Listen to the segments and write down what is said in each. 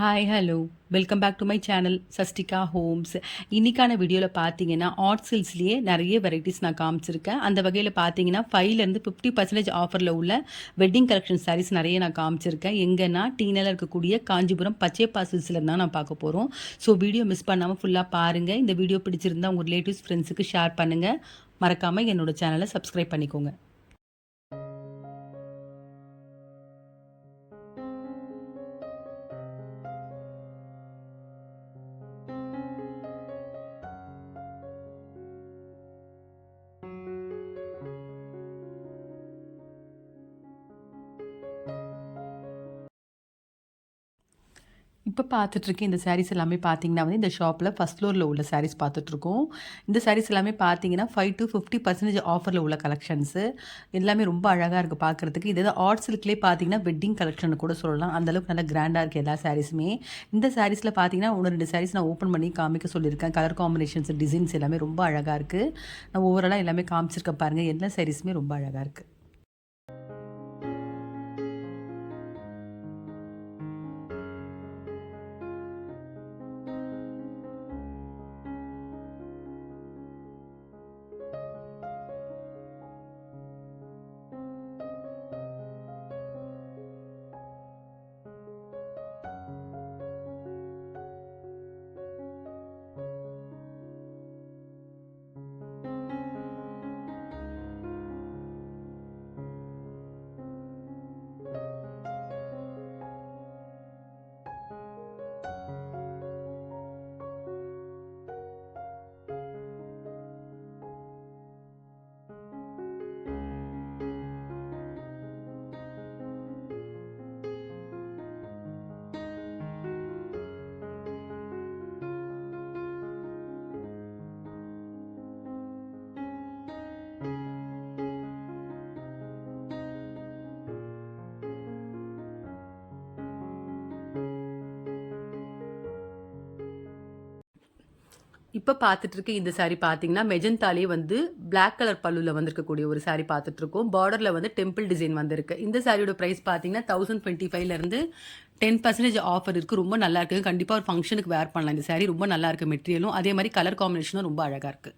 Hi hello welcome back to my channel Sastika homes. இன்னைக்கான வீடியோவில் பார்த்தீங்கன்னா ஆர்ட் சில்க்ஸ்லேயே நிறைய வெரைட்டிஸ் நான் காமிச்சிருக்கேன். அந்த வகையில் பார்த்தீங்கன்னா 5லேருந்து 50% ஆஃபரில் உள்ள வெட்டிங் கலெக்ஷன் சாரீஸ் நிறைய நான் காமிச்சிருக்கேன். எங்கன்னா டீனரில் இருக்கக்கூடிய காஞ்சிபுரம் பச்சைப்பா சில்க்ஸில் தான் நான் பார்க்க போகிறோம். ஸோ வீடியோ மிஸ் பண்ணாமல் ஃபுல்லாக பாருங்கள். இந்த வீடியோ பிடிச்சிருந்தா உங்கள் ரிலேட்டிவ்ஸ் ஃப்ரெண்ட்ஸுக்கு ஷேர் பண்ணுங்கள். மறக்காமல் என்னோட சேனலை சப்ஸ்கிரைப் பண்ணிக்கோங்க. இப்போ பார்த்துட்ருக்க இந்த சாரீஸ் எல்லாமே பார்த்தீங்கன்னா வந்து இந்த ஷாப்பில் ஃபஸ்ட் ஃப்ளோரில் உள்ள சாரீஸ் பார்த்துட்ருக்கோம். இந்த சாரீஸ் எல்லாமே பார்த்தீங்கன்னா 5 to 50% ஆஃபரில் உள்ள கலெக்ஷன்ஸு. எல்லாமே ரொம்ப அழகாக இருக்குது பார்க்குறதுக்கு. இது ஆர்ட் சில்க்லேயே பார்த்தீங்கன்னா வெட்டிங் கலெக்ஷன் கூட சொல்லலாம். அந்தளவுக்கு நல்லா கிராண்டாக இருக்குது எல்லா சாரீஸுமே. இந்த சாரீஸில் பார்த்தீங்கன்னா 1-2 சாரீஸ் நான் ஓப்பன் பண்ணி காமிக்க சொல்லியிருக்கேன். கலர் காம்பினேஷன்ஸ், டிசைன்ஸ் எல்லாமே ரொம்ப அழகாக இருக்குது. நான் ஓவராலாக எல்லாமே காமிச்சிருக்கேன் பாருங்கள். எல்லா சாரீஸுமே ரொம்ப அழகாக இருக்குது. இப்போ பார்த்துட்ருக்க இந்த சாரீ பார்த்தீங்கன்னா மெஜந்தாலே வந்து பிளாக் கலர் பல்லுவில் வந்திருக்கக்கூடிய ஒரு சாரீ பார்த்துட்ருக்கோம். பார்டரில் வந்து டெம்பிள் டிசைன் வந்திருக்கு. இந்த சாரியோட ப்ரைஸ் பார்த்தீங்கன்னா 1025லேருந்து 10% ஆஃபர் இருக்குது. ரொம்ப நல்லா இருக்குது. கண்டிப்பாக ஒரு ஃபங்க்ஷனுக்கு வேர் பண்ணலாம். இந்த சாரீ ரொம்ப நல்லா இருக்குது. மெட்டீரியலும் அதே மாதிரி கலர் காம்பினேஷனும் ரொம்ப அழகாக இருக்குது.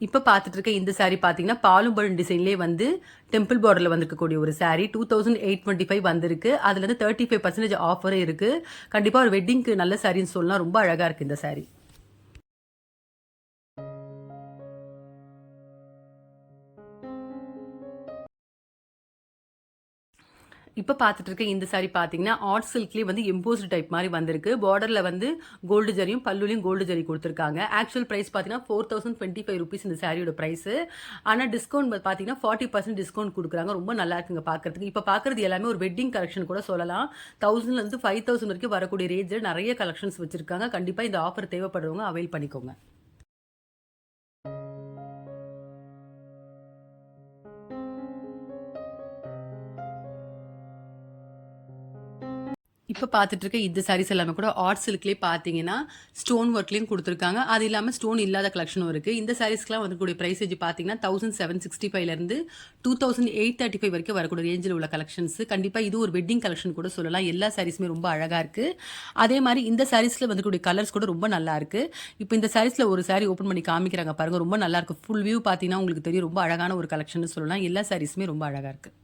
இப்போ பார்த்துட்டு இருக்க இந்த சாரீ பார்த்தீங்கன்னா பாலும்பழம் டிசைன்லேயே வந்து டெம்பிள் பார்டரில் வந்திருக்கக்கூடிய ஒரு சாரீ 2825 வந்திருக்கு. அதுல இருந்து 35% ஆஃபரே இருக்கு. கண்டிப்பாக ஒரு வெட்டிங்க்கு நல்ல சாரின்னு சொல்லலாம். ரொம்ப அழகாக இருக்குது இந்த சாரீ. இப்போ பார்த்துட்டு இருக்க இந்த சாரி பார்த்தீங்கன்னா ஆர்ட் சில்க்லேயே வந்து எம்போஸ்டு டைப் மாதிரி வந்திருக்கு. பார்டரில் வந்து கோல்டு ஜரியும் பல்லுலையும் கோல்டு ஜரி கொடுத்துருக்காங்க. ஆக்சுவல் ப்ரைஸ் பார்த்தீங்கன்னா 4025 ருபீஸ் இந்த சாரியோட ப்ரைஸு. ஆனால் டிஸ்கவுண்ட் பார்த்தீங்கன்னா 40% டிஸ்கவுண்ட் கொடுக்குறாங்க. ரொம்ப நல்லா இருக்குங்க பார்க்கறதுக்கு. இப்போ பார்க்குறது எல்லாமே ஒரு வெட்டிங் கலெக்ஷன் கூட சொல்லலாம். 1000லேருந்து 5000 வரைக்கும் வரக்கூடிய ரேஞ்சில் நிறைய கலெக்ஷன்ஸ் வச்சுருக்காங்க. கண்டிப்பாக இந்த ஆஃபர் தேவைப்படுறவங்க அவைல் பண்ணிக்கோங்க. இப்போ பார்த்துட்டு இருக்க இந்த சாரீஸ் எல்லாமே கூட ஆர்ட் சில்க்லேயே பார்த்தீங்கன்னா ஸ்டோன் ஒர்க்லேயும் கொடுத்துருக்காங்க. அது இல்லாமல் ஸ்டோன் இல்லாத கலெக்ஷனும் இருக்குது. இந்த சாரீஸ்க்குலாம் வரக்கூடிய ப்ரைஸ் பார்த்தீங்கன்னா 1765லேருந்து 2835 வரைக்கும் வரக்கூடிய ரேஞ்சில் உள்ள கலெக்ஷன்ஸ். கண்டிப்பாக இது ஒரு வெட்டிங் கலெக்ஷன் கூட சொல்லலாம். எல்லா சாரீஸுமே ரொம்ப அழகாக இருக்குது. அதே மாதிரி இந்த சாரீஸில் வந்துக்கூடிய கலர்ஸ் கூட ரொம்ப நல்லா இருக்குது. இப்போ இந்த சாரீஸில் ஒரு சாரீ ஓப்பன் பண்ணி காமிக்கிறாங்க பாருங்கள். ரொம்ப நல்லா இருக்குது. ஃபுல் வியூ பார்த்தீங்கன்னா உங்களுக்கு தெரியும். ரொம்ப அழகான ஒரு கலெக்ஷன் சொல்லலாம். எல்லா சாரீஸுமே ரொம்ப அழகாக இருக்குது.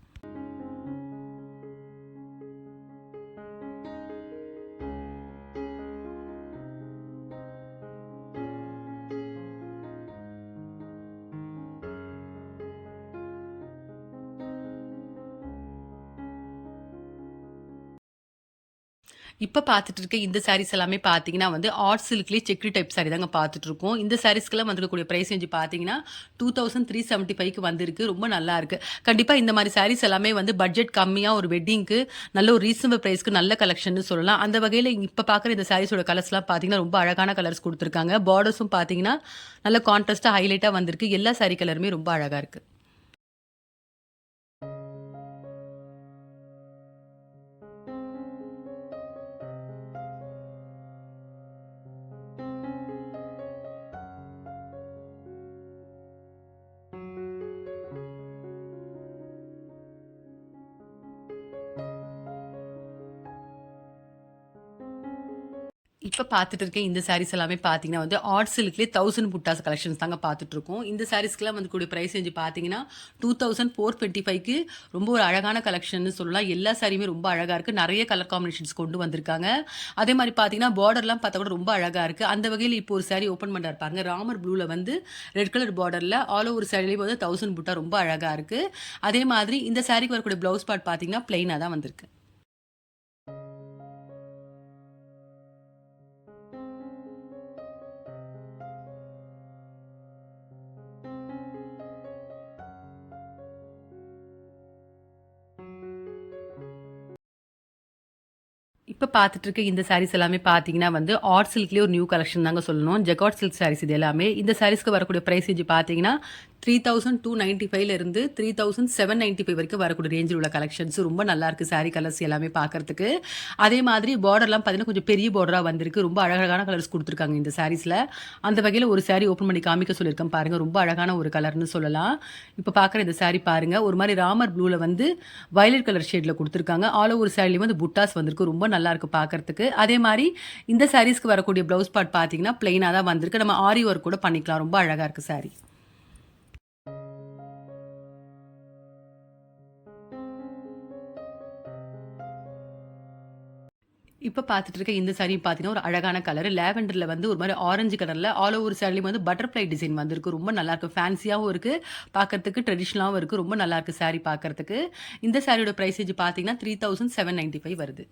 இப்போ பார்த்துட்டு இருக்க இந்த சாரீஸ் எல்லாமே பார்த்தீங்கன்னா வந்து ஆர்ட் சில்க்லேயே செக்ரி டைப் சாரி தாங்க பார்த்துட்டு இருக்கோம். இந்த சாரீஸ்க்கெல்லாம் வந்துருக்கக்கூடிய ப்ரைஸ் ரேஞ்சு பார்த்தீங்கன்னா 2375க்கு வந்திருக்கு. ரொம்ப நல்லா இருக்கு. கண்டிப்பாக இந்த மாதிரி சாரீஸ் எல்லாமே வந்து பட்ஜெட் கம்மியாக ஒரு வெட்டிங்க்கு நல்ல ஒரு ரீசனபிள் ப்ரைஸ்க்கு நல்ல கலெக்ஷன் சொல்லலாம். அந்த வகையில் இப்போ பார்க்குற இந்த சாரீஸோட கலர்ஸ்லாம் பார்த்தீங்கன்னா ரொம்ப அழகான கலர்ஸ் கொடுத்துருக்காங்க. பார்டர்ஸும் பார்த்தீங்கன்னா நல்ல கான்ட்ராஸ்ட்டாக ஹைலைட்டாக வந்திருக்கு. எல்லா சாரீ கலருமே ரொம்ப அழகாக இருக்குது. இப்ப பார்த்துட்டு இருக்க இந்த சாரீஸ் எல்லாமே பார்த்தீங்கன்னா வந்து ஆர்ட் சில்க்லேயே 1000 புட்டாஸ் கலெக்ஷன்ஸ் தாங்க பார்த்துட்டு இருக்கோம். இந்த சாரீஸ்க்குலாம் வந்து கூடிய பிரைஸ் ரேஞ்ச் பார்த்தீங்கன்னா 2425க்கு ரொம்ப ஒரு அழகான கலெக்ஷன் சொல்லலாம். எல்லா சாரியுமே ரொம்ப அழகா இருக்கு. நிறைய கலர் காம்பினேஷன்ஸ் கொண்டு வந்திருக்காங்க. அதே மாதிரி பார்த்தீங்கன்னா பார்டர்லாம் பார்த்தா கூட ரொம்ப அழகா இருக்கு. அந்த வகையில் இப்போ ஒரு சாரி ஓப்பன் பண்ணா இருப்பாங்க. ராமர் ப்ளூல வந்து ரெட் கலர் பார்டர்ல ஆல் ஓவர் சாரிலேயே வந்து 1000 புட்டா ரொம்ப அழகா இருக்கு. அதே மாதிரி இந்த சாரிக்கு வரக்கூடிய பிளவுஸ் பார்ட் பார்த்தீங்கன்னா பிளைனா தான் வந்திருக்கு. இப்ப பார்த்துட்டு இருக்க இந்த சாரீஸ் எல்லாமே பார்த்தீங்கன்னா வந்து ஆர்ட் சில்க்லேயே ஒரு நியூ கலெக்ஷன் தாங்க சொல்லணும். ஜெகார்ட் சில்க் சாரீஸ் இது எல்லாமே. இந்த சாரீஸ்க்கு வரக்கூடிய பிரைஸ் ரேஞ்ச் பார்த்தீங்கன்னா 3295 இருந்து 3795 வரைக்கும் வரக்கூடிய ரேஞ்சில் உள்ள கலெக்ஷன்ஸ் ரொம்ப நல்லா இருக்கு. சாரீ கலர்ஸ் எல்லாமே பார்க்கறதுக்கு. அதே மாதிரி பார்டர்லாம் பார்த்தீங்கன்னா கொஞ்சம் பெரிய பார்டரா வந்திருக்கு. ரொம்ப அழகான கலர்ஸ் கொடுத்துருக்காங்க இந்த சாரீஸ்ல. அந்த வகையில் ஒரு சாரீ ஓப்பன் பண்ணி காமிக்க சொல்லியிருக்கேன் பாருங்க. ரொம்ப அழகான ஒரு கலர்னு சொல்லலாம். இப்போ பார்க்குற இந்த சாரீ பாருங்க. ஒரு மாதிரி ராமர் ப்ளூல வந்து வயலட் கலர் ஷேட்ல கொடுத்துருக்காங்க. ஆல் ஓவர் சாரிலையும் வந்து புட்டாஸ் வந்திருக்கு. ரொம்ப நல்லா இருக்கு பார்க்கறதுக்கு. அதே மாதிரி இந்த சாரீஸ்க்கு வரக்கூடிய பிளவுஸ் பார்ட் பார்த்தீங்கன்னா பிளைனா தான் வந்திருக்கு. நம்ம ஆரி ஒர்க் கூட பண்ணிக்கலாம். ரொம்ப அழகா இருக்கு சாரீ. இப்ப பார்த்துட்டு இருக்க இந்த சாரி பார்த்தீங்கன்னா, ஒரு அழகான கலர். லாவெண்டர்ல வந்து ஒரு மாரி ஆரஞ்சு கலர்ல ஆல் ஓவர் சாரிலயும் வந்து பட்டர்ஃப்ளை டிசைன் வந்திருக்கு. ரொம்ப நல்லாருக்கு. ஃபேன்சியாவும் இருக்கு. பார்க்கறதுக்கு ட்ரெடிஷனலாவும் இருக்கு. ரொம்ப நல்லாருக்கு சாரி பார்க்கறதுக்கு. இந்த சாரியோட பிரைஸ் ரேஞ்ச் பார்த்தீங்கன்னா 3795 வருது.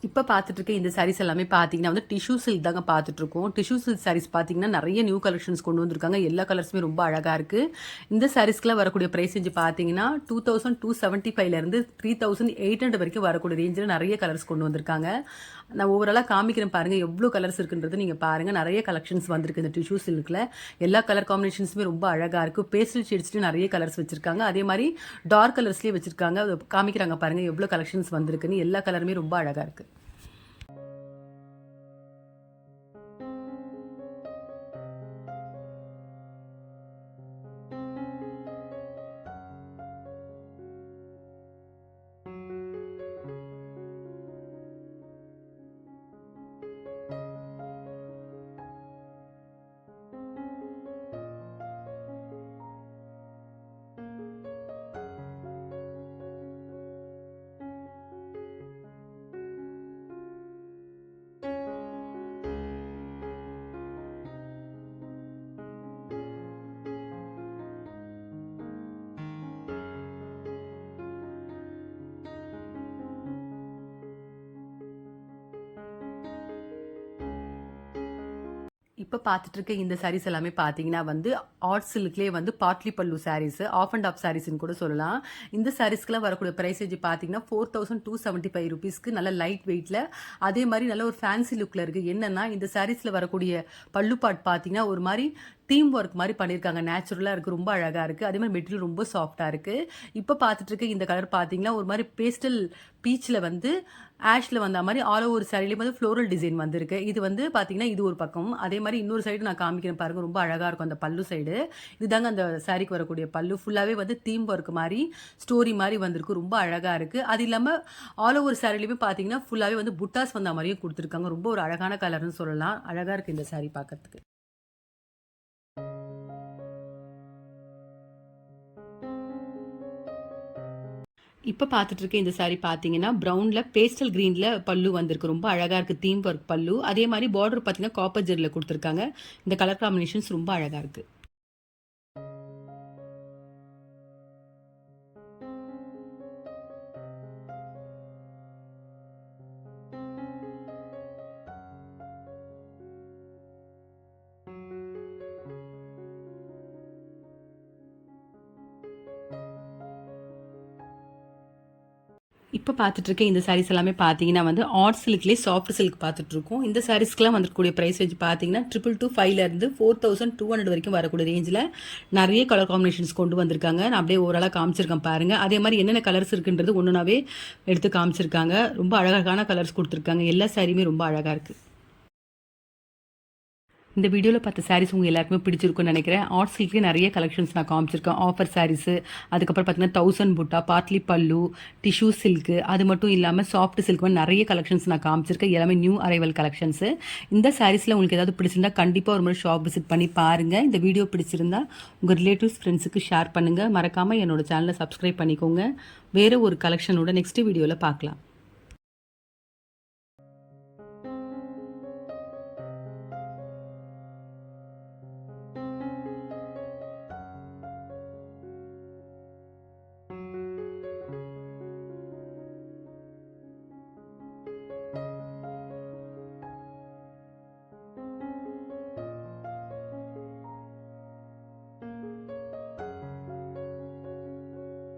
இப்ப பார்த்துட்டு இருக்க இந்த சாரீஸ் எல்லாமே பார்த்தீங்கன்னா வந்து டிஷ்யூ சில்க் தாங்க பார்த்துட்டு இருக்கோம். டிஷ்யூ சில்க் சாரீஸ் பார்த்தீங்கன்னா நிறைய நியூ கலெக்ஷன்ஸ் கொண்டு வந்திருக்காங்க. எல்லா கலர்ஸுமே ரொம்ப அழகா இருக்கு. இந்த சாரீஸ்க்குலாம் வரக்கூடிய பிரைஸ் ரேஞ்ச் பார்த்தீங்கன்னா 2275ல இருந்து 3800 வரைக்கும் வரக்கூடிய ரேஞ்சில் நிறைய கலர்ஸ் கொண்டு வந்திருக்காங்க. நான் ஓவராலாக காமிக்கிறேன் பாருங்க எவ்வளோ கலர்ஸ் இருக்குன்றது நீங்க பாருங்க. நிறைய கலெக்ஷன்ஸ் வந்திருக்கு இந்த டிஷ்யூ சில்க்ல. எல்லா கலர் காம்பினேஷன்ஸுமே ரொம்ப அழகா இருக்கு. பேஸ்டல் ஷேட்ஸ்லயும் நிறைய கலர்ஸ் வச்சிருக்காங்க. அதே மாதிரி டார்க் கலர்ஸ்லயே வச்சிருக்காங்க. காமிக்கிறாங்க பாருங்க எவ்வளோ கலெக்ஷன்ஸ் வந்திருக்குன்னு. எல்லா கலருமே ரொம்ப அழகா இருக்கு. இப்ப பார்த்துட்டு இருக்க இந்த சாரீஸ் எல்லாமே பார்த்தீங்கன்னா வந்து ஆர்ட் சில்க்லேயே வந்து பார்ட்லி பல்லு சாரீஸ் ஆஃப் அண்ட் ஆஃப் சாரீஸ்ன்னு கூட சொல்லலாம். இந்த சாரீஸ்க்குலாம் வரக்கூடிய பிரைஸ் ரேஞ்ச் பார்த்தீங்கன்னா 4275 ருபீஸ்க்கு நல்ல லைட் வெயிட்ல அதே மாதிரி நல்ல ஒரு ஃபேன்சி லுக்ல இருக்கு. என்னன்னா இந்த சாரீஸ்ல வரக்கூடிய பல்லு பாட் பார்த்தீங்கன்னா ஒரு மாதிரி தீம் ஒர்க் மாதிரி பண்ணியிருக்காங்க. நேச்சுரலாக இருக்குது. ரொம்ப அழகாக இருக்குது. அதே மாதிரி மெட்டீரியல் ரொம்ப சாஃப்டாக இருக்குது. இப்போ பார்த்துட்டு இருக்க இந்த கலர் பார்த்தீங்கன்னா ஒரு மாதிரி பேஸ்டல் பீச்சில் வந்து ஆஷில் வந்த மாதிரி ஆல் ஓவர் சாரிலையும் வந்து ஃப்ளோரல் டிசைன் வந்திருக்கு. இது வந்து பார்த்தீங்கன்னா இது ஒரு பக்கம். அதே மாதிரி இன்னொரு சைடு நான் காமிக்கிறேன் பாருங்கள். ரொம்ப அழகாக இருக்கும் அந்த பல்லு சைடு. இதுதாங்க அந்த சாரிக்கு வரக்கூடிய பல்லு. ஃபுல்லாகவே வந்து தீம் ஒர்க் மாதிரி ஸ்டோரி மாதிரி வந்திருக்கு. ரொம்ப அழகாக இருக்குது. அது இல்லாமல் ஆல் ஓவர் சாரிலையுமே பார்த்தீங்கன்னா ஃபுல்லாகவே வந்து புட்டாஸ் வந்த மாதிரியும் கொடுத்துருக்காங்க. ரொம்ப ஒரு அழகான கலர்னு சொல்லலாம். அழகாக இருக்குது இந்த சாரி பார்க்கறதுக்கு. இப்ப பார்த்துட்டு இருக்க இந்த சாரி பார்த்தீங்கன்னா, ப்ரவுன்ல பேஸ்டல் கிரீன்ல பல்லு வந்திருக்கு. ரொம்ப அழகா இருக்கு. தீம் ஒர்க் பல்லு. அதே மாரி பார்டர் பார்த்தீங்கன்னா, காப்பர் ஜெரில குடுத்துருக்காங்க. இந்த கலர் காம்பினேஷன்ஸ் ரொம்ப அழகா இருக்கு. இப்ப பார்த்துட்டு இருக்க இந்த சாரீஸ் எல்லாமே பார்த்தீங்கன்னா வந்து ஆர்ட் சில்க்லேயே சாஃப்ட் சில்க் பார்த்துட்டு இருக்கோம். இந்த சாரீஸ்க்குலாம் வந்துக்கூடிய பிரைஸ் ரேஞ்ச் பார்த்தீங்கன்னா 2225ல இருந்து 4200 வரைக்கும் வரக்கூடிய ரேஞ்சில் நிறைய கலர் காம்பினேஷன்ஸ் கொண்டு வந்திருக்காங்க. நான் அப்படியே ஓவராலாக காமிச்சிருக்கேன் பாருங்க. அதே மாதிரி என்னென்ன கலர்ஸ் இருக்குன்றது ஒன்றுனாவே எடுத்து காமிச்சிருக்காங்க. ரொம்ப அழகான கலர்ஸ் கொடுத்துருக்காங்க. எல்லா சாரியுமே ரொம்ப அழகா இருக்கு. இந்த வீடியோவில் பார்த்த சாரீஸ் உங்கள் எல்லாருக்குமே பிடிச்சிருக்குன்னு நினைக்கிறேன். ஆர்ட் சில்க்லேயே நிறைய கலெக்ஷன்ஸ் நான் காமிச்சிருக்கேன். ஆஃபர் சாரீஸு, அதுக்கப்புறம் பார்த்தீங்கன்னா 1000 புட்டா, பாட்லி பல்லு, டிஷ்யூ சில்க்கு, அது மட்டும் இல்லாமல் சாஃப்ட் சில்க் மாதிரி நிறைய கலெக்ஷன்ஸ் நான் காமிச்சிருக்கேன். எல்லாமே நியூ அரைவல் கலெக்ஷன்ஸு. இந்த சாரீஸில் உங்களுக்கு ஏதாவது பிடிச்சிருந்தா கண்டிப்பாக ஒரு முறை ஷாப் விசிட் பண்ணி பாருங்கள். இந்த வீடியோ பிடிச்சிருந்தா உங்கள் ரிலேட்டிவ்ஸ் ஃப்ரெண்ட்ஸுக்கு ஷேர் பண்ணுங்கள். மறக்காமல் என்னோட சேனலை சப்ஸ்கிரைப் பண்ணிக்கோங்க. வேறு ஒரு கலெக்ஷனோட நெக்ஸ்ட் வீடியோவில் பார்க்கலாம்.